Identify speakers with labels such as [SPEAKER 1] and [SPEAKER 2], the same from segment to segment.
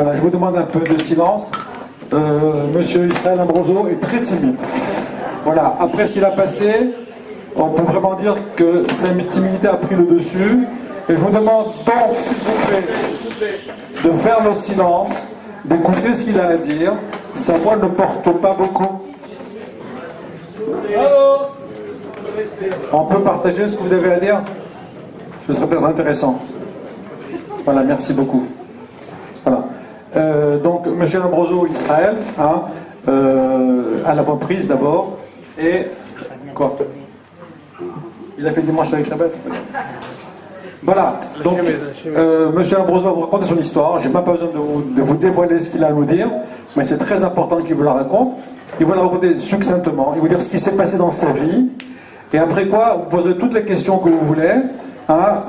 [SPEAKER 1] Voilà, je vous demande un peu de silence. Monsieur Israël Ambroso est très timide. Voilà, après ce qu'il a passé, on peut vraiment dire que sa timidité a pris le dessus. Et je vous demande donc, s'il vous plaît, de faire le silence, d'écouter ce qu'il a à dire. Sa voix ne porte pas beaucoup. On peut partager ce que vous avez à dire? Ce serait peut-être intéressant. Voilà, merci beaucoup. Voilà. Donc, monsieur Ambroso Israël, hein, à la reprise d'abord, et quoi? Il a fait dimanche avec Shabbat. Voilà, donc monsieur Ambroso va vous raconter son histoire. J'ai même pas besoin de vous dévoiler ce qu'il a à nous dire, mais c'est très important qu'il vous la raconte. Il va la raconter succinctement, il va vous dire ce qui s'est passé dans sa vie, et après quoi, vous poserez toutes les questions que vous voulez. Hein,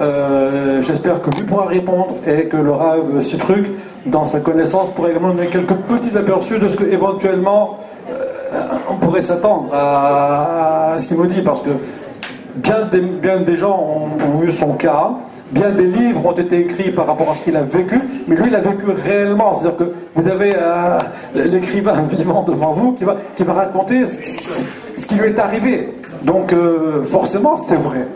[SPEAKER 1] j'espère que lui pourra répondre et que le Rav Citruc, dans sa connaissance, pourra également donner quelques petits aperçus de ce que éventuellement on pourrait s'attendre à ce qu'il nous dit, parce que bien des gens ont eu son cas, bien des livres ont été écrits par rapport à ce qu'il a vécu, mais lui il a vécu réellement, c'est-à-dire que vous avez l'écrivain vivant devant vous qui va raconter ce qui lui est arrivé, donc forcément c'est vrai.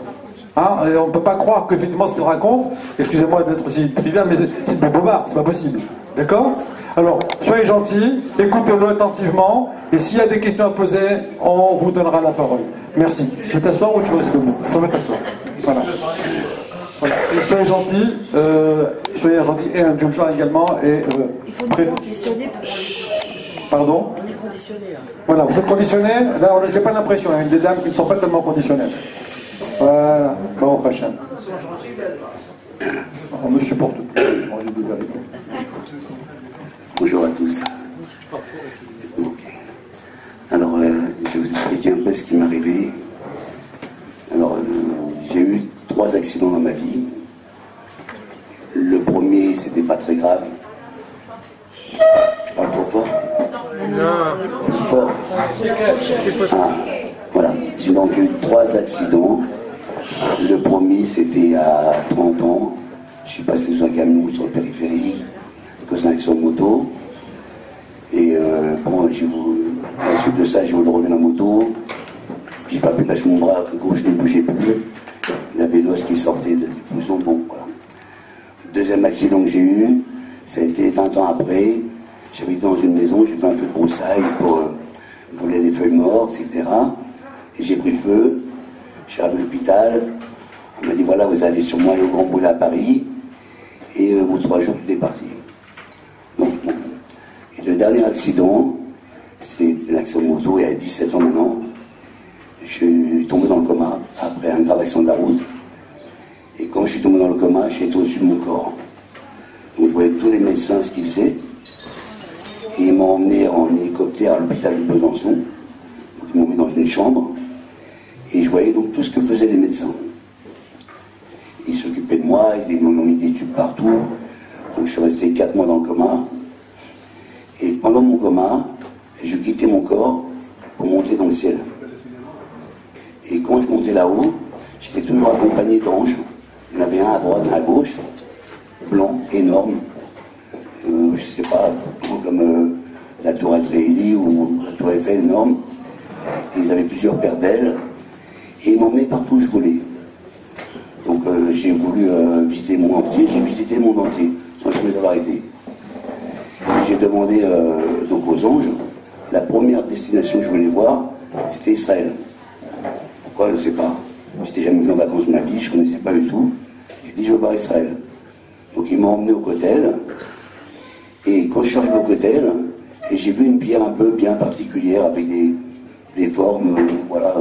[SPEAKER 1] Hein, on ne peut pas croire qu'effectivement ce qu'il raconte, excusez-moi d'être aussi trivial, mais c'est des bobards, c'est pas possible. D'accord? Alors, soyez gentils, écoutez-le attentivement, et s'il y a des questions à poser, on vous donnera la parole. Merci. Tu veux t'asseoir ou tu veux rester debout? Tu veux t'asseoir. Voilà. Voilà. Et soyez gentils et indulgents également. Et,
[SPEAKER 2] il faut nous conditionner.
[SPEAKER 1] Pardon?
[SPEAKER 2] On est conditionné. Hein.
[SPEAKER 1] Voilà, vous êtes conditionnés. Là, j'ai pas l'impression, il y a des dames qui ne sont pas tellement conditionnées. Voilà, bon, Hachem. On ne supporte plus.
[SPEAKER 3] Bonjour à tous. Alors, je vais vous expliquer un peu ce qui m'est arrivé. Alors, j'ai eu 3 accidents dans ma vie. Le premier, c'était pas très grave. Je parle trop fort? Non. Plus fort? Ah, voilà. Donc, j'ai eu 3 accidents. Le premier, c'était à 30 ans. Je suis passé sous un camion sur le périphérique, causé un accident de moto. Et bon, à la suite de ça, j'ai voulu revenir en moto. J'ai pas pu lâcher mon bras gauche, ne bougeait plus. Il y avait l'os qui sortait de l'épousson. Bon, voilà. Deuxième accident que j'ai eu, ça a été 20 ans après. J'habitais dans une maison, j'ai fait un feu de broussailles pour brûler les feuilles mortes, etc. Et j'ai pris feu. Je suis arrivé à l'hôpital. On m'a dit voilà, vous allez sûrement aller au Grand Brûlé à Paris. Et au bout de 3 jours, tout est parti. Donc, bon. Et le dernier accident, c'est l'accident de moto, il y a 17 ans maintenant. Je suis tombé dans le coma après un grave accident de la route. Et quand je suis tombé dans le coma, j'étais au-dessus de mon corps. Donc je voyais tous les médecins ce qu'ils faisaient. Et ils m'ont emmené en hélicoptère à l'hôpital de Besançon. Donc ils m'ont mis dans une chambre. Et je voyais donc tout ce que faisaient les médecins. Ils s'occupaient de moi, ils m'ont mis des tubes partout. Donc je suis resté 4 mois dans le coma. Et pendant mon coma, je quittais mon corps pour monter dans le ciel. Et quand je montais là-haut, j'étais toujours accompagné d'anges. Il y en avait un à droite, un à gauche, blanc, énorme. Je ne sais pas, comme la tour Azraéli ou la tour Eiffel, énorme. Et ils avaient plusieurs paires d'ailes. Et ils m'emmenaient partout où je voulais. Donc j'ai voulu visiter le monde entier. J'ai visité le monde entier, sans jamais avoir été. J'ai demandé donc aux anges, la première destination que je voulais voir, c'était Israël. Pourquoi, je ne sais pas. J'étais jamais venu en vacances de ma vie, je ne connaissais pas du tout. J'ai dit, je veux voir Israël. Donc ils m'ont emmené au Kotel. Et quand je suis arrivé au Kotel, j'ai vu une pierre un peu bien particulière, avec des formes, voilà,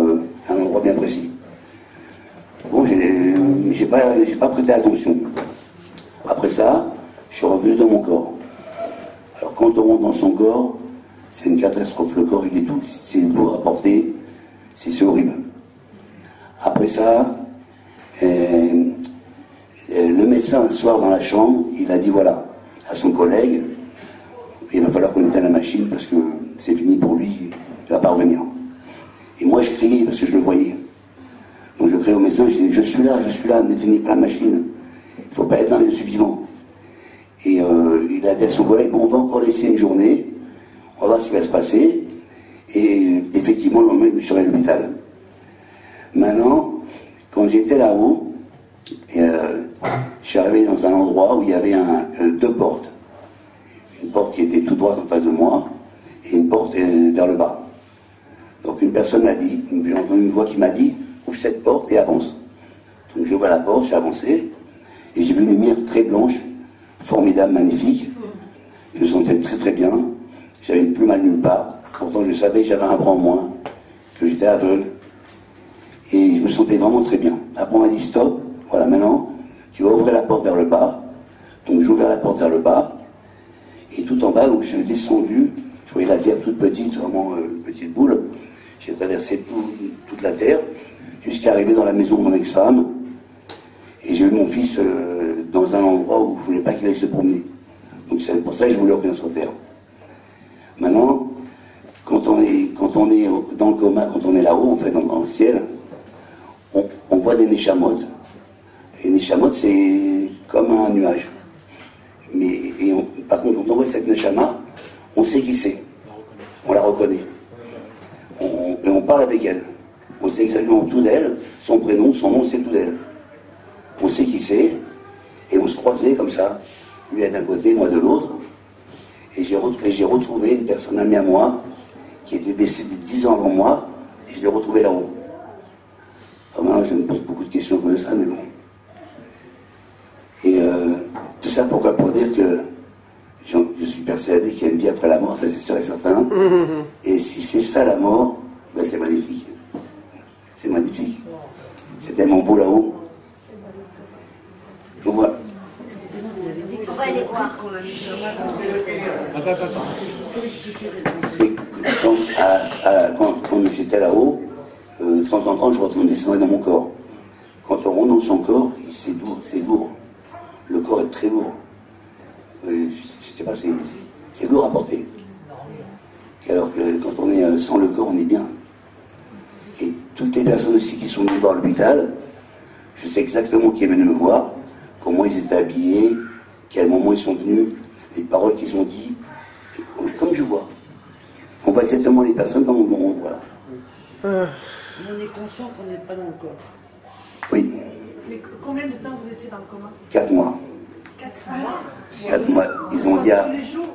[SPEAKER 3] un endroit bien précis. Bon, j'ai pas prêté attention. Après ça, je suis revenu dans mon corps. Alors quand on rentre dans son corps, c'est une catastrophe. Le corps, il est doux, c'est lourd à porter, c'est horrible. Après ça, le médecin, un soir dans la chambre, il a dit voilà, à son collègue, il va falloir qu'on éteigne la machine parce que c'est fini pour lui, il ne va pas revenir. Et moi, je criais parce que je le voyais. Donc je criais au médecin, je dis je suis là, n'éteignez pas la machine. Il ne faut pas être là, je suis vivant. Et il a dit à son collègue, bon, on va encore laisser une journée, on va voir ce qui va se passer. Et effectivement, le lendemain, je suis allé à l'hôpital. Maintenant, quand j'étais là-haut, je suis arrivé dans un endroit où il y avait deux portes. Une porte qui était tout droite en face de moi, et une porte vers le bas. Donc une personne m'a dit, j'ai entendu une voix qui m'a dit, ouvre cette porte et avance. Donc j'ai ouvert la porte, j'ai avancé, et j'ai vu une lumière très blanche, formidable, magnifique. Je me sentais très très bien, j'avais plus mal nulle part. Pourtant je savais que j'avais un bras en moins, que j'étais aveugle, et je me sentais vraiment très bien. Après on m'a dit stop, voilà, maintenant tu vas ouvrir la porte vers le bas. Donc j'ai ouvert la porte vers le bas, et tout en bas, donc je suis descendu, je voyais la terre toute petite, vraiment petite boule. J'ai traversé toute la terre, jusqu'à arriver dans la maison de mon ex-femme, et j'ai eu mon fils dans un endroit où je ne voulais pas qu'il aille se promener. Donc c'est pour ça que je voulais revenir sur terre. Maintenant, quand on est dans le coma, quand on est là-haut, en fait, dans le ciel, on voit des Neshamot. Et Neshamot, c'est comme un nuage. Par contre, quand on voit cette Neshama, on sait qui c'est. On la reconnaît. Et on parle avec elle. On sait exactement tout d'elle, son prénom, son nom, c'est tout d'elle. On sait qui c'est, et on se croisait comme ça. Lui est d'un côté, moi de l'autre. Et j'ai retrouvé une personne amie à moi, qui était décédée 10 ans avant moi, et je l'ai retrouvé là-haut. Maintenant, je me pose beaucoup de questions comme ça, mais bon. Et tout ça pourquoi? Pour dire que je suis persuadé qu'il y a une vie après la mort, ça c'est sûr et certain. Et si c'est ça la mort, ben c'est magnifique. C'est magnifique. C'est tellement beau là-haut. Donc voilà.
[SPEAKER 4] On va aller voir.
[SPEAKER 3] C'est quand j'étais là-haut, de temps en temps, je descendais dans mon corps. Quand on rentre dans son corps, c'est lourd. Le corps est très lourd. Je sais pas, c'est lourd à porter. Alors que quand on est sans le corps, on est bien. Et toutes les personnes aussi qui sont venues voir l'hôpital, je sais exactement qui est venu me voir, comment ils étaient habillés, quel moment ils sont venus, les paroles qu'ils ont dit, comme je vois. On voit exactement les personnes comme on voit.
[SPEAKER 2] On est conscient qu'on n'est pas dans le corps.
[SPEAKER 3] Oui.
[SPEAKER 2] Mais combien de temps vous étiez dans le coma?
[SPEAKER 3] 4 mois.
[SPEAKER 2] 4 mois.
[SPEAKER 3] 4 mois. Ils ont dit à...
[SPEAKER 2] Tous les jours,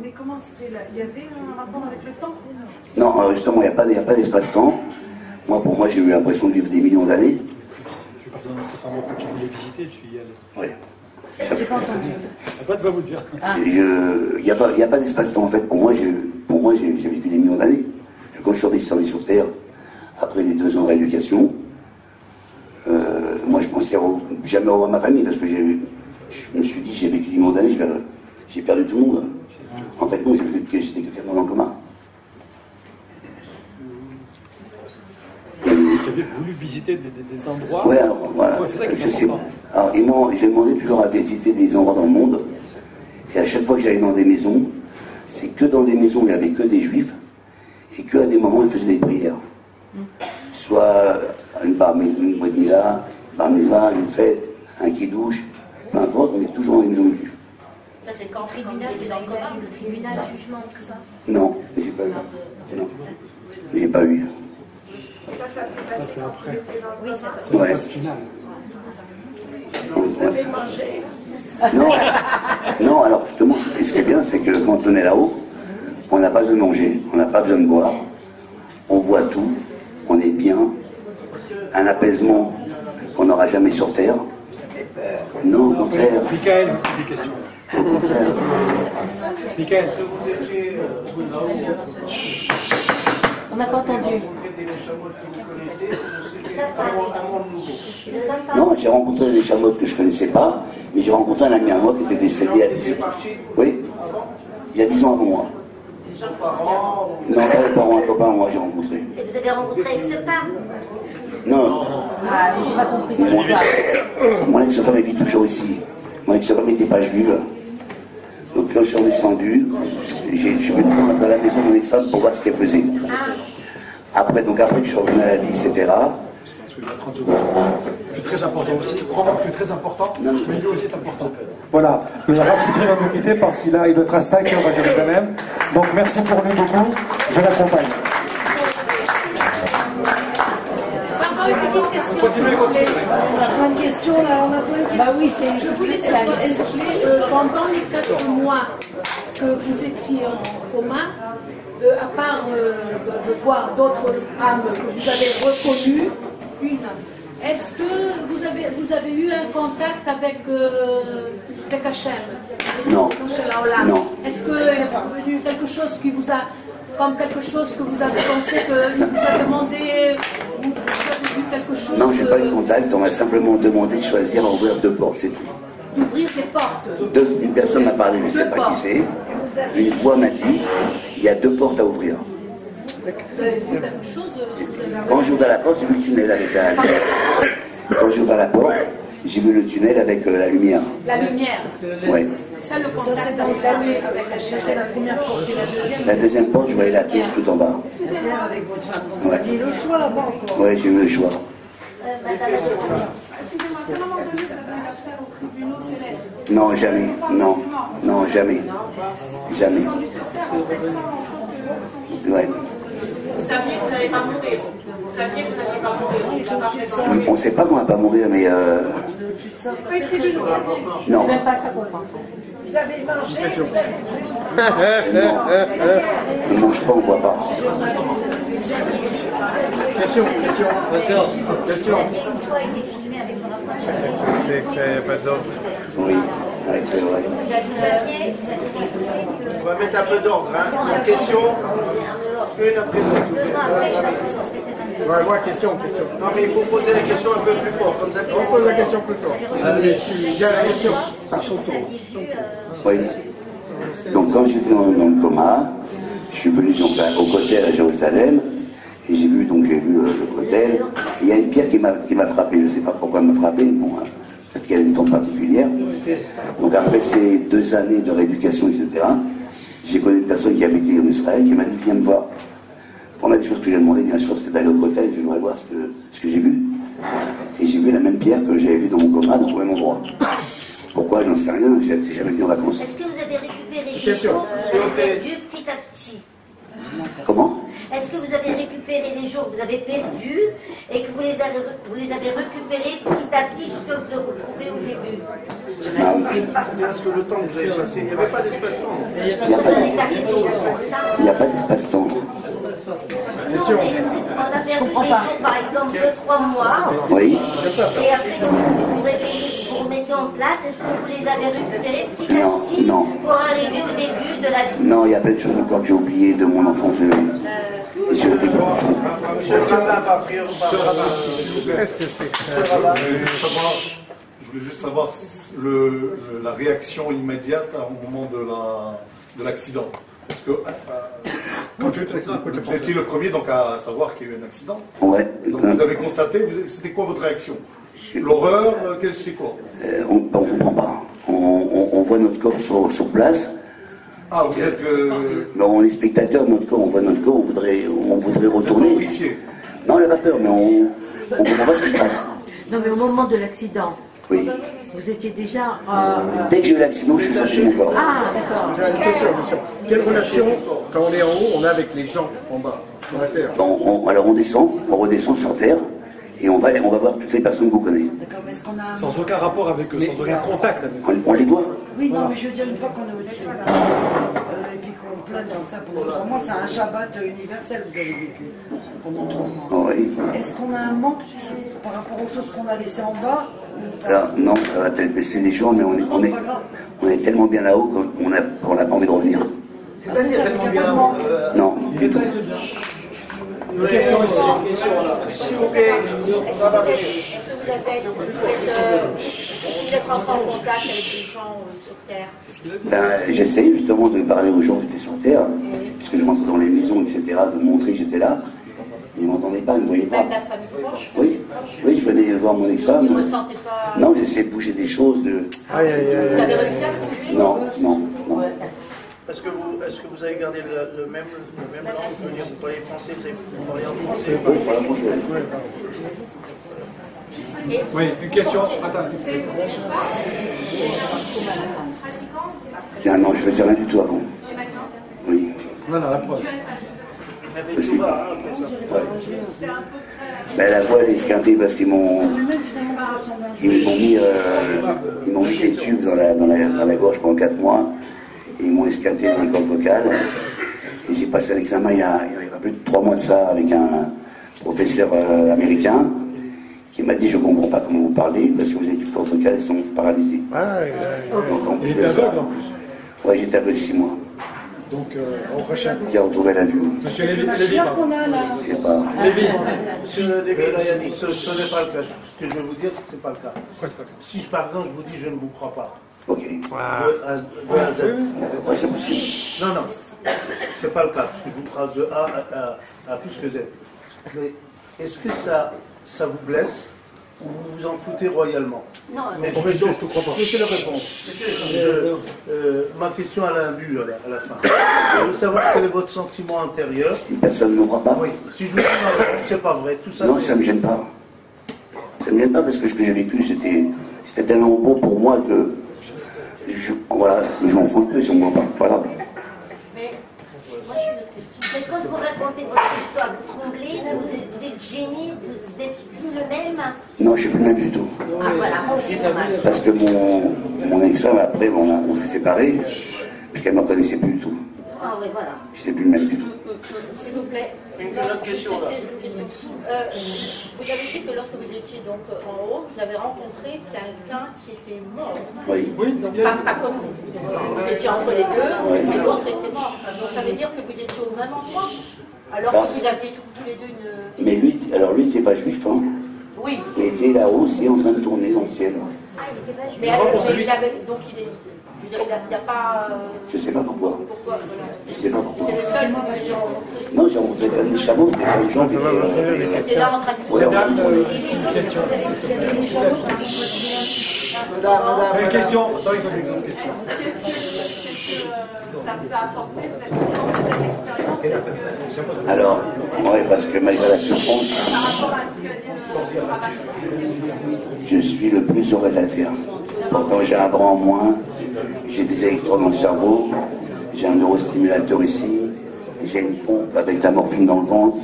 [SPEAKER 2] mais comment c'était là? Il y avait un rapport avec le temps?
[SPEAKER 3] Non, justement, il n'y a pas d'espace-temps. Pour moi, j'ai eu l'impression de vivre des millions d'années.
[SPEAKER 5] Tu es parti dans un instant que tu voulais visiter, tu y allais.
[SPEAKER 3] Oui.
[SPEAKER 2] J'ai pas entendu.
[SPEAKER 5] Abad va vous dire.
[SPEAKER 3] Il n'y a pas d'espace-temps. En fait, pour moi, j'ai vécu des millions d'années. Quand je suis redescendu sur Terre, après les 2 ans de rééducation, moi, je pensais jamais revoir ma famille, parce que je me suis dit, j'ai vécu des millions d'années, j'ai perdu tout le monde. En fait, non, j'étais que 4 mois dans le coma.
[SPEAKER 5] Tu avais voulu visiter des endroits.
[SPEAKER 3] Ouais, alors, voilà.
[SPEAKER 5] Ouais, c'est ça qui est
[SPEAKER 3] je sais.
[SPEAKER 5] important.
[SPEAKER 3] Alors, j'ai demandé toujours à visiter des endroits dans le monde. Et à chaque fois que j'allais dans des maisons, c'est que dans des maisons où il n'y avait que des juifs, et qu'à des moments, ils faisaient des prières. Soit une bar mitzvah, une fête, un kidouche, peu importe, mais toujours dans des maisons de juifs.
[SPEAKER 4] Ça, c'est quand le tribunal, les encomables, le tribunal, le jugement, tout ça.
[SPEAKER 3] Non, j'ai pas eu. Non, j'ai pas eu.
[SPEAKER 5] Ça, c'est après.
[SPEAKER 4] Oui, c'est
[SPEAKER 5] C'est la
[SPEAKER 3] Ouais.
[SPEAKER 5] phase finale.
[SPEAKER 3] Non, alors justement, ce qui est bien, c'est que quand on est là-haut, on n'a pas besoin de manger, on n'a pas besoin de boire, on voit tout, on est bien, un apaisement qu'on n'aura jamais sur Terre. Non, au contraire,
[SPEAKER 5] Michael, des questions.
[SPEAKER 3] au contraire.
[SPEAKER 5] Michael.
[SPEAKER 2] On n'a pas entendu.
[SPEAKER 3] Non, j'ai rencontré des chameaux que je ne connaissais pas, mais j'ai rencontré un ami à moi qui était décédé à 10 ans. Oui, il y a 10 ans avant moi. Non, pas les parents, un copain, moi j'ai rencontré.
[SPEAKER 4] Et vous avez rencontré avec cette femme?
[SPEAKER 3] Non,
[SPEAKER 2] Ah, j'ai pas compris ça.
[SPEAKER 3] mon ex-femme elle vit toujours ici. Mon ex-femme n'était pas juive. Donc quand je suis redescendu, je suis venu dans la maison de mon ex-femme pour voir ce qu'elle faisait. Après que je suis revenu à la vie, etc.
[SPEAKER 5] très important aussi. Crois-moi que tu es très important, mais lui aussi est important.
[SPEAKER 1] Voilà, le Rav Sipri va nous quitter parce qu'il restera 5 heures à Jérusalem. Donc merci pour lui beaucoup, je l'accompagne.
[SPEAKER 2] On a plein de questions là, on a plein de questions.
[SPEAKER 4] Bah oui, je voulais savoir, est-ce que pendant les 4 mois que vous étiez en coma, à part de voir d'autres âmes que vous avez reconnues, est-ce que vous avez eu un contact avec Hachem?
[SPEAKER 3] Non. Non.
[SPEAKER 4] Est-ce qu'il est revenu quelque chose qui vous a, comme quelque chose que vous avez pensé qu'il vous a demandé, vous avez vu quelque chose?
[SPEAKER 3] Non, j'ai pas eu de contact, on m'a simplement demandé de choisir à ouvrir 2 portes, c'est tout.
[SPEAKER 4] D'ouvrir des portes.
[SPEAKER 3] Une personne m'a parlé, je ne sais pas qui c'est. Une voix m'a dit, il y a 2 portes à ouvrir.
[SPEAKER 4] Vous avez vu quelque chose?
[SPEAKER 3] Quand j'ai ouvert la porte, j'ai vu le tunnel avec la lumière. Quand j'ai ouvert la porte, j'ai vu le tunnel avec la lumière.
[SPEAKER 4] La lumière.
[SPEAKER 3] Oui.
[SPEAKER 4] C'est ça le contact avec la lumière.
[SPEAKER 2] C'est la première porte et la deuxième.
[SPEAKER 3] La deuxième porte, je voyais la tête tout en bas.
[SPEAKER 2] Avec votre femme. Donc vous aviez le choix là-bas encore.
[SPEAKER 3] Oui, j'ai eu le choix.
[SPEAKER 2] Excusez-moi, à quel moment donné vous avez eu affaire aux tribunaux célestes?
[SPEAKER 3] Non, jamais. Non. Non, jamais. Jamais. Ouais.
[SPEAKER 6] Vous saviez que vous n'allez pas mourir. Vous saviez que vous n'alliez pas mourir.
[SPEAKER 3] On ne sait pas qu'on va pas mourir, mais
[SPEAKER 2] Les tribunaux.
[SPEAKER 3] non.
[SPEAKER 4] Même pas ça qu'on pense.
[SPEAKER 2] Vous avez mangé, vous avez
[SPEAKER 3] Non. On ne mange pas, on ne boit pas.
[SPEAKER 5] Question.
[SPEAKER 4] Une fois été filmé avec mon approche.
[SPEAKER 3] Oui, ouais, c'est vrai.
[SPEAKER 4] Vous aviez
[SPEAKER 7] On va mettre un peu d'ordre. Hein. Une question, une après l'autre.
[SPEAKER 4] 2 ans après, je pense que ça serait peut-être un
[SPEAKER 7] Ouais, moi, question. Non, mais il faut poser la question un peu plus fort. Comme ça, on pose la question plus fort. Allez, il y a la question.
[SPEAKER 3] Oui. Donc quand j'étais dans le coma, je suis venu donc au Kotel à Jérusalem et j'ai vu le Kotel. Il y a une pierre qui m'a frappé. Je ne sais pas pourquoi elle m'a frappé. Bon, hein, peut-être qu'elle a une forme particulière. Donc après ces 2 années de rééducation, etc., j'ai connu une personne qui habitait en Israël qui m'a dit viens me voir. Pour des choses que j'ai demandé, bien sûr, c'était d'aller au Kotel. Je voudrais voir ce que j'ai vu. Et j'ai vu la même pierre que j'avais vue dans mon coma, dans le même endroit. Pourquoi, j'en sais rien, j'ai jamais venu en vacances.
[SPEAKER 8] Est-ce que vous avez récupéré des jours que vous avez perdus petit à petit?
[SPEAKER 3] Comment?
[SPEAKER 8] Est-ce que vous avez récupéré des jours que vous avez perdus et que vous les avez récupérés petit à petit jusqu'à ce que vous vous retrouvez au début?
[SPEAKER 7] Parce que le temps que vous avez passé, il n'y avait pas d'espace-temps.
[SPEAKER 8] Vous avez gardé des jours pour ça?
[SPEAKER 3] Il n'y a pas d'espace-temps.
[SPEAKER 7] Question.
[SPEAKER 8] On a perdu des jours, par exemple, 2-3 mois.
[SPEAKER 3] Oui.
[SPEAKER 8] Et après, vous vous réveillez, vous remettez en place. Est-ce que vous les avez récupérés petit à
[SPEAKER 3] Non,
[SPEAKER 8] petit
[SPEAKER 3] non.
[SPEAKER 8] pour arriver au début de la vie?
[SPEAKER 3] Non, il y a plein de choses encore que j'ai oubliées de mon enfance. Et je le découvre toujours.
[SPEAKER 7] Monsieur le rabbin, pas prier.
[SPEAKER 9] Je voulais juste savoir la réaction immédiate au moment de l'accident. Parce que vous étiez le premier donc à savoir qu'il y a eu un accident.
[SPEAKER 3] Ouais.
[SPEAKER 9] Donc vous avez constaté, c'était quoi votre réaction? L'horreur, c'est quoi?
[SPEAKER 3] On ne comprend pas. On voit notre corps sur place.
[SPEAKER 9] Ah, vous êtes...
[SPEAKER 3] On est spectateur de notre corps, on voit notre corps, on voudrait retourner. Non, on n'a pas peur, mais on ne comprend pas ce qui se passe.
[SPEAKER 6] Non, mais au moment de l'accident,
[SPEAKER 3] oui.
[SPEAKER 6] Vous étiez déjà...
[SPEAKER 3] Dès que j'ai eu l'accident, je suis sorti de mon corps.
[SPEAKER 6] Ah, d'accord.
[SPEAKER 7] Une question. Quelle relation, quand on est en haut, on a avec les gens en bas, sur la terre?
[SPEAKER 3] Alors on redescend sur terre, et on va voir toutes les personnes qu'on connaît.
[SPEAKER 2] D'accord, mais est-ce qu'on a...
[SPEAKER 5] Sans aucun rapport avec eux, sans aucun contact avec eux.
[SPEAKER 3] On les voit.
[SPEAKER 2] Oui, non, mais je veux dire, une fois qu'on est au-dessus, et puis qu'on plane comme ça pendant 3 mois, c'est un Shabbat universel, vous avez vécu pendant 3 mois.
[SPEAKER 3] Oui.
[SPEAKER 2] Est-ce qu'on a un manque par rapport aux choses qu'on a laissées en bas?
[SPEAKER 3] Alors, non, ça va peut-être baisser les gens, mais on est tellement bien là-haut qu'on n'a pas envie de revenir.
[SPEAKER 2] C'est-à-dire tellement bien là-haut?
[SPEAKER 3] Non, du tout.
[SPEAKER 7] Une question ici. S'il vous plaît, ça va.
[SPEAKER 6] Est-ce que vous êtes rentré en contact avec des gens sur Terre?
[SPEAKER 3] J'essaye justement de parler aux gens qui étaient sur Terre, puisque je rentrais dans les maisons, etc., de montrer que j'étais là. Ils ne m'entendaient pas, ils ne me voyaient pas.
[SPEAKER 6] Même la famille proche?
[SPEAKER 3] Oui, je venais voir mon ex-femme.
[SPEAKER 6] Vous ne ressentez pas...
[SPEAKER 3] Non, j'essayais de bouger des choses.
[SPEAKER 6] Vous avez réussi à bouger?
[SPEAKER 3] Non.
[SPEAKER 7] Est-ce que vous avez gardé le même langue? Vous parlez français, vous parlez en français?
[SPEAKER 3] Oui, pour la française.
[SPEAKER 5] Oui, une question. Attends.
[SPEAKER 3] Tiens, non, je faisais rien du tout avant. Oui.
[SPEAKER 5] Voilà, la preuve.
[SPEAKER 3] Possible. Ouais. Ben, la voix elle est esquintée parce qu'ils m'ont mis des tubes dans la gorge pendant 4 mois. Et ils m'ont esquinté dans les cordes vocales. Et j'ai passé un examen il y a plus de 3 mois de ça avec un professeur américain qui m'a dit: je ne comprends pas comment vous parlez parce que vous avez plus de cordes vocales, elles sont paralysées. Donc, en plus de ça, ouais, j'étais aveugle 6 mois.
[SPEAKER 5] Donc, on recherche.
[SPEAKER 3] J'ai retrouvé la vue.
[SPEAKER 5] Monsieur Lévy, pardon.
[SPEAKER 3] Je sais pas.
[SPEAKER 5] Lévy.
[SPEAKER 7] Monsieur Lévy, ce n'est pas le cas. Ce que je vais vous dire, c'est que ce n'est pas le cas.
[SPEAKER 5] Pourquoi c'est pas le cas?
[SPEAKER 7] Si, par exemple, je vous dis: je ne vous crois pas.
[SPEAKER 3] Ok.
[SPEAKER 7] De A à Z.
[SPEAKER 3] Ouais, c'est possible.
[SPEAKER 7] Non, c'est pas le cas, parce que je vous parle de A à plus que Z. Mais est-ce que ça vous blesse ou vous vous en foutez royalement?
[SPEAKER 8] Non,
[SPEAKER 7] mais je te crois pas. Je te le réponds. Ma question elle a un but à la fin. Je veux savoir quel est votre sentiment intérieur.
[SPEAKER 3] Si personne ne me croit pas.
[SPEAKER 7] Oui. Si je vous dis non, c'est pas vrai. Tout ça.
[SPEAKER 3] Non, ça me gêne pas. Ça me gêne pas parce que ce que j'ai vécu, c'était tellement beau pour moi que voilà, je m'en fous un peu si on ne me voit pas. Voilà.
[SPEAKER 8] mais quand vous racontez votre histoire, vous tremblez, vous êtes gêné, vous êtes plus le même.
[SPEAKER 3] Non, je ne suis plus le même du tout.
[SPEAKER 8] Ah voilà, moi aussi ça m'a.
[SPEAKER 3] Parce que mon ex-femme, après, on s'est séparés, puisqu'elle ne me reconnaissait plus du tout.
[SPEAKER 8] Ah oui, voilà.
[SPEAKER 3] Je n'étais plus le même du tout.
[SPEAKER 6] S'il vous plaît.
[SPEAKER 7] Une autre question là.
[SPEAKER 6] Vous avez dit que lorsque vous étiez donc en haut, vous avez rencontré quelqu'un qui était mort.
[SPEAKER 3] Oui.
[SPEAKER 6] Donc pas comme vous. Vous étiez entre les deux, et l'autre était mort. Donc ça veut dire que vous étiez au même endroit, alors que vous aviez tous les deux une.
[SPEAKER 3] Mais lui n'était pas juif, hein.
[SPEAKER 6] Oui.
[SPEAKER 3] Il était là-haut aussi en train de tourner dans le ciel.
[SPEAKER 8] Ah, il était pas juif.
[SPEAKER 6] Mais il avait. Donc il est. Je veux dire, il n'y a pas.
[SPEAKER 3] Je ne sais pas pourquoi.
[SPEAKER 6] Pourquoi?
[SPEAKER 3] Je ne sais pas pourquoi.
[SPEAKER 6] C'est le seul que j'ai rencontré.
[SPEAKER 3] Non, j'ai rencontré plein de chameaux, des plein de gens qui
[SPEAKER 6] C'est là en train de
[SPEAKER 3] ouais,
[SPEAKER 5] Madame, une question. Madame, une question. Attends, une question.
[SPEAKER 6] Ça vous a apporté, vous avez l'expérience?
[SPEAKER 3] alors, ouais, parce que malgré la souffrance,
[SPEAKER 6] Par rapport à ce que dit le rabbin.
[SPEAKER 3] je suis le plus heureux de la Terre. Pourtant, j'ai un bras en moins, j'ai des électrodes dans le cerveau, j'ai un neurostimulateur ici, j'ai une pompe avec de la morphine dans le ventre.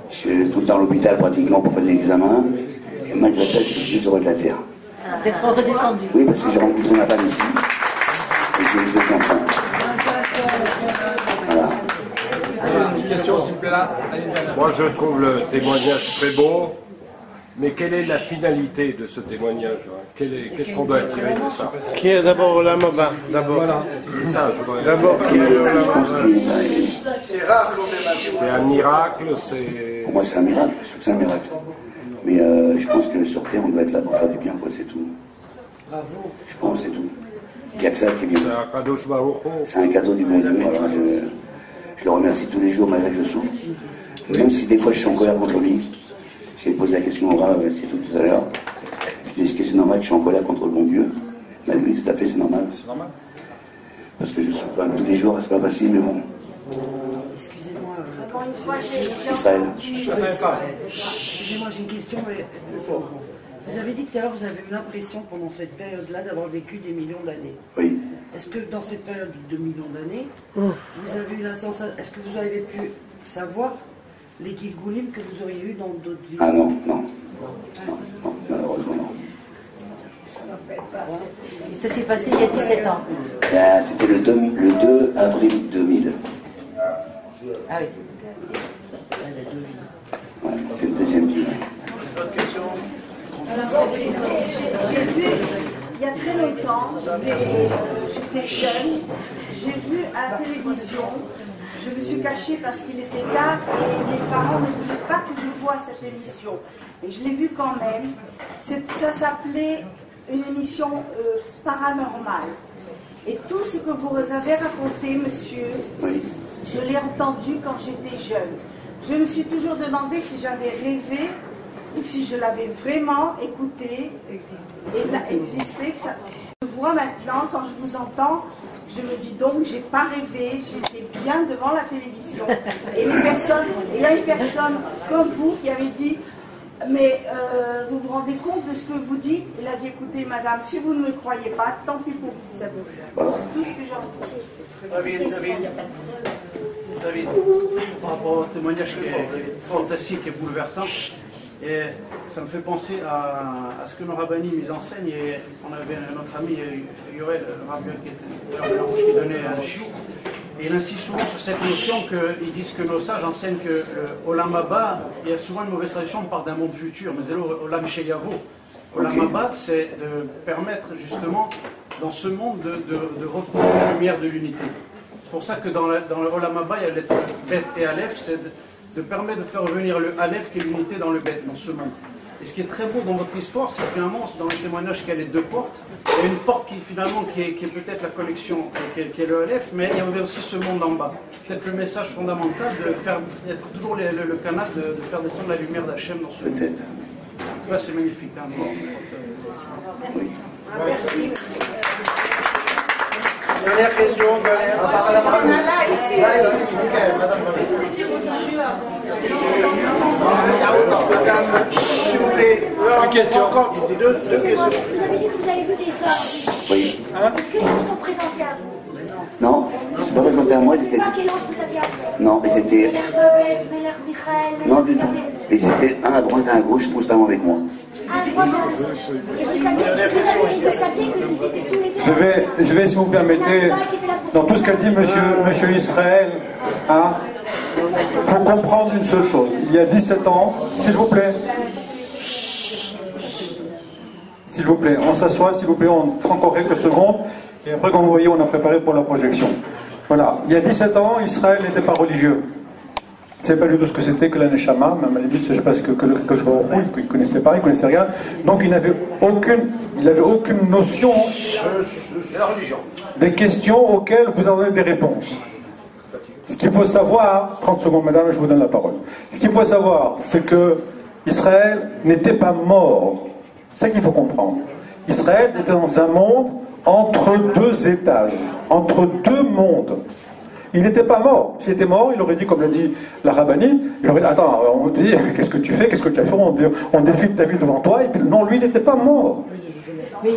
[SPEAKER 3] Je suis tout le temps à l'hôpital pratiquement pour faire des examens. Et malgré ça, je suis le plus heureux de la Terre.
[SPEAKER 8] D'être redescendu.
[SPEAKER 3] Oui, parce que j'ai rencontré ma femme ici. Et j'ai eu 2 enfants. Voilà.
[SPEAKER 5] Une question, s'il vous plaît, là.
[SPEAKER 10] Moi, je trouve le témoignage très beau, mais quelle est la finalité de ce témoignage? Qu'est-ce qu'on doit tirer de ça?
[SPEAKER 7] Qui est d'abord la Maba? D'abord.
[SPEAKER 5] Voilà.
[SPEAKER 10] C'est ça, je vois.
[SPEAKER 7] D'abord, qui est
[SPEAKER 3] Je pense que
[SPEAKER 7] C'est rare
[SPEAKER 10] C'est un miracle, c'est...
[SPEAKER 3] pour moi, c'est un miracle. Je sais que c'est un miracle. Mais je pense que sur Terre, on doit être là pour faire du bien, quoi, c'est tout.
[SPEAKER 2] Bravo.
[SPEAKER 3] Je pense, c'est tout. Il n'y a que ça qui est bien.
[SPEAKER 10] C'est un cadeau
[SPEAKER 3] C'est un cadeau du bon Dieu. Alors je le remercie tous les jours malgré que je souffre. Même si des fois je suis en colère contre lui. J'ai posé la question au Rav, c'est tout à l'heure. Je dis: est-ce que c'est normal que je suis en colère contre le bon Dieu? Ben oui, tout à fait, c'est normal.
[SPEAKER 5] C'est normal.
[SPEAKER 3] Parce que je souffre quand même tous les jours, c'est pas facile, mais bon.
[SPEAKER 2] Excusez-moi.
[SPEAKER 8] Encore une fois, j'ai.
[SPEAKER 3] Israël.
[SPEAKER 2] Excusez-moi, j'ai une question. Vous avez dit tout à l'heure que vous avez eu l'impression pendant cette période-là d'avoir vécu des millions d'années.
[SPEAKER 3] Oui.
[SPEAKER 2] Est-ce que dans cette période de millions d'années, vous avez eu la sensation, est-ce que vous avez pu savoir les Gilgulim que vous auriez eu dans d'autres vies?
[SPEAKER 3] Ah non, non. Non, malheureusement non.
[SPEAKER 8] Ça s'est passé il y a 17 ans.
[SPEAKER 3] C'était le 2 avril 2000.
[SPEAKER 8] Ah oui.
[SPEAKER 3] Ouais, c'est le deuxième film.
[SPEAKER 7] Autre question?
[SPEAKER 11] J'ai vu, il y a très longtemps, j'étais jeune, j'ai vu à la télévision, je me suis cachée parce qu'il était tard et mes parents ne voulaient pas que je voie cette émission. Et je l'ai vu quand même. Ça s'appelait une émission paranormale. Et tout ce que vous avez raconté, monsieur, je l'ai entendu quand j'étais jeune. Je me suis toujours demandé si j'avais rêvé ou si je l'avais vraiment écouté et existé. Je vois maintenant, quand je vous entends, je me dis donc, j'ai pas rêvé, j'étais bien devant la télévision. Et il y a une personne comme vous qui avait dit, Mais vous vous rendez compte de ce que vous dites? Il a dit, écoutez, madame, si vous ne me croyez pas, tant pis pour vous. C'est tout ce que j'ai entendu.
[SPEAKER 12] David, par rapport au témoignage qui est fantastique et bouleversant, et ça me fait penser à ce que nos rabbinis nous enseignent. Et on avait notre ami Yoel, le rabbin qui donnait un chou, et il insiste souvent sur cette notion qu'ils disent que nos sages enseignent que le Olam Haba, il y a souvent une mauvaise traduction, on parle d'un monde futur, mais c'est l'Olam Sheyavo. Olam Haba, c'est de permettre justement dans ce monde de retrouver la lumière de l'unité. C'est pour ça que dans le Olam Haba, il y a les lettres Bet et Aleph, c'est de permettre de faire revenir le Aleph qui est l'unité dans le Bet, dans ce monde. Et ce qui est très beau dans votre histoire, c'est finalement, dans le témoignage, qu'il y a les deux portes. Il y a une porte qui finalement qui est peut-être la connexion, qui est le Aleph, mais il y avait aussi ce monde en bas. Peut-être le message fondamental d'être toujours le canal de faire descendre la lumière d'Hachem dans ce monde.
[SPEAKER 3] Peut-être.
[SPEAKER 12] Ça, c'est magnifique. Hein,
[SPEAKER 7] merci. Dernière question, on parle à la main. S'il vous plaît, une question. Encore deux questions.
[SPEAKER 8] Vous avez vu des hommes?
[SPEAKER 3] Oui.
[SPEAKER 8] Est-ce qu'ils se sont présentés à vous?
[SPEAKER 3] Non, ils ne sont pas présentés à moi.
[SPEAKER 8] Je ne sais pas quel âge vous aviez après.
[SPEAKER 3] Non, mais c'était.
[SPEAKER 8] Méler Michael.
[SPEAKER 3] Non, du tout. Et c'était un à droite, un à gauche, constamment avec moi.
[SPEAKER 1] Je vais, si vous permettez, dans tout ce qu'a dit monsieur Israël, hein, faut comprendre une seule chose. Il y a 17 ans, s'il vous plaît, on s'assoit, s'il vous plaît, on prend encore quelques secondes, et après, comme vous voyez, on a préparé pour la projection. Voilà, il y a 17 ans, Israël n'était pas religieux. Il ne savait pas du tout ce que c'était que la Neshama, même à la limite, je ne sais pas ce que le Kadosh Baruch Hu, il ne connaissait pas, il ne connaissait rien. Donc il n'avait aucune notion des questions auxquelles vous avez des réponses. Ce qu'il faut savoir, 30 secondes madame, je vous donne la parole. Ce qu'il faut savoir, c'est que Israël n'était pas mort. C'est ça qu'il faut comprendre. Israël était dans un monde entre deux étages, entre deux mondes. Il n'était pas mort. S'il était mort, il aurait dit, comme l'a dit la rabbinite, il aurait dit, attends, on te dit, qu'est-ce que tu fais, qu'est-ce que tu as fait, on défile ta vie devant toi, et puis non, lui, il n'était pas mort.
[SPEAKER 6] Mais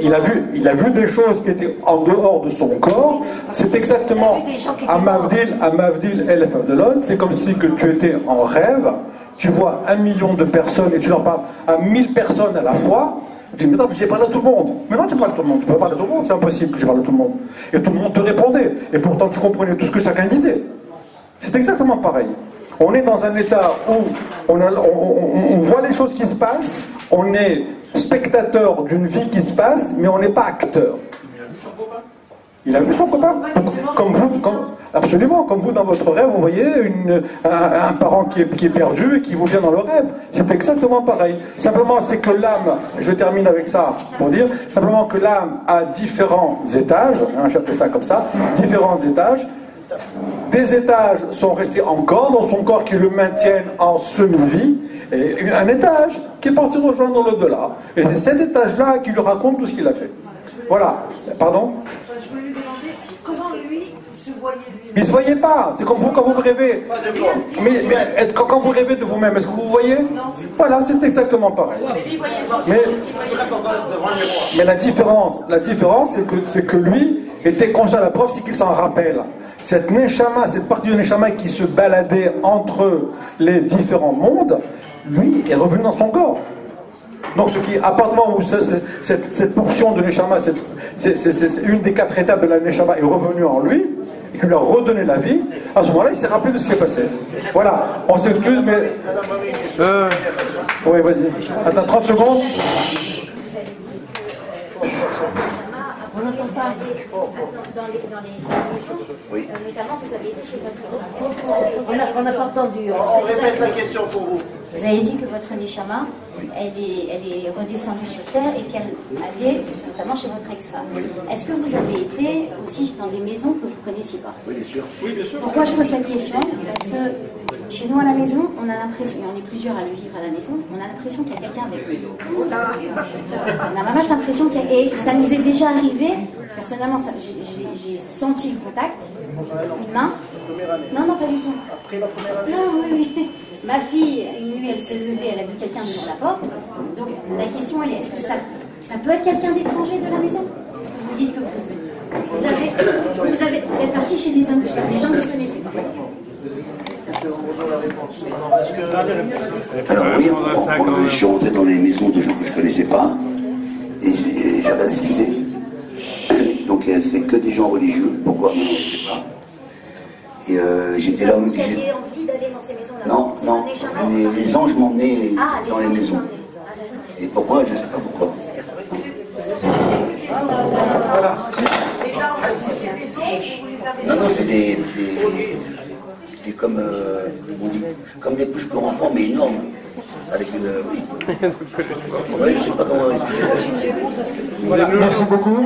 [SPEAKER 1] il a vu des choses qui étaient en dehors de son corps. C'est exactement, à Mavdil Elef Avdelon, c'est comme si que tu étais en rêve, tu vois 1 million de personnes, et tu leur parles à 1000 personnes à la fois. Tu dis, mais non, mais j'ai parlé à tout le monde. Mais non, tu parles à tout le monde. Tu peux pas parler à tout le monde, c'est impossible que je parle à tout le monde. Et tout le monde te répondait. Et pourtant, tu comprenais tout ce que chacun disait. C'est exactement pareil. On est dans un état où on voit les choses qui se passent, on est spectateur d'une vie qui se passe, mais on n'est pas acteur. Il a vu son copain. Comme vous, absolument, comme vous dans votre rêve, vous voyez un parent qui est perdu et qui vous vient dans le rêve. C'est exactement pareil. Simplement, c'est que l'âme, je termine avec ça pour dire, simplement que l'âme a différents étages, hein, j'appelle ça comme ça, différents étages. Des étages sont restés encore dans son corps qui le maintiennent en semi-vie, et un étage qui est parti rejoindre l'au-delà. Et c'est cet étage-là qui lui raconte tout ce qu'il a fait. Voilà. Pardon ?
[SPEAKER 11] Je voulais lui demander comment lui se voyait lui.
[SPEAKER 1] Il ne se voyait pas. C'est comme vous quand vous rêvez. Mais quand vous rêvez de vous-même, est-ce que vous vous voyez ? Voilà, c'est exactement pareil. Mais la différence, c'est que lui était conscient. La preuve, c'est qu'il s'en rappelle. Cette Neshama, cette partie de Neshama qui se baladait entre les différents mondes, lui est revenu dans son corps. Donc, à part du moment où cette portion de Neshama, c'est une des 4 étapes de la Neshama, est revenue en lui, et qu'il lui a redonné la vie, à ce moment-là, il s'est rappelé de ce qui s'est passé. Voilà, on s'excuse, mais... Oui, vas-y. Attends, 30 secondes.
[SPEAKER 8] On n'entend pas dans les oui. Notamment vous avez dit chez votre... On n'a pas entendu.
[SPEAKER 7] On répète la question pour vous.
[SPEAKER 8] Vous avez dit que votre Neshama, elle est redescendue sur Terre et qu'elle allait notamment chez votre ex-femme. Est-ce que vous avez été aussi dans des maisons que vous ne connaissiez pas?
[SPEAKER 7] Oui, bien sûr. Oui, bien sûr.
[SPEAKER 8] Pourquoi je pose cette question? Parce que chez nous à la maison, on a l'impression, et on est plusieurs à le vivre à la maison, on a l'impression qu'il y a quelqu'un avec nous. On a vraiment l'impression qu'il y a... Et ça nous est déjà arrivé Personnellement, j'ai senti le contact, une main. Non, pas du tout.
[SPEAKER 13] Après la première année?
[SPEAKER 8] Non, oui. Ma fille, une nuit, elle s'est levée, elle a vu quelqu'un devant la porte. Donc la question, elle est, est-ce que ça peut être quelqu'un d'étranger de la maison? Parce que vous dites que vous êtes parti chez des gens que vous connaissez pas.
[SPEAKER 3] Alors oui, je suis rentré dans les maisons de gens que je ne connaissais pas et j'avais anesthésié. Donc c'est que des gens religieux, pourquoi je ne sais pas. Et j'étais là où
[SPEAKER 8] Vous aviez envie d'aller dans ces maisons-là?
[SPEAKER 3] Non, les anges m'emmenaient dans les maisons. Et pourquoi? Je ne sais pas pourquoi. Non, c'est des comme des poches pour enfants, mais énormes. Avec une. Oui. Ouais, je sais pas comment.
[SPEAKER 1] Voilà, merci beaucoup.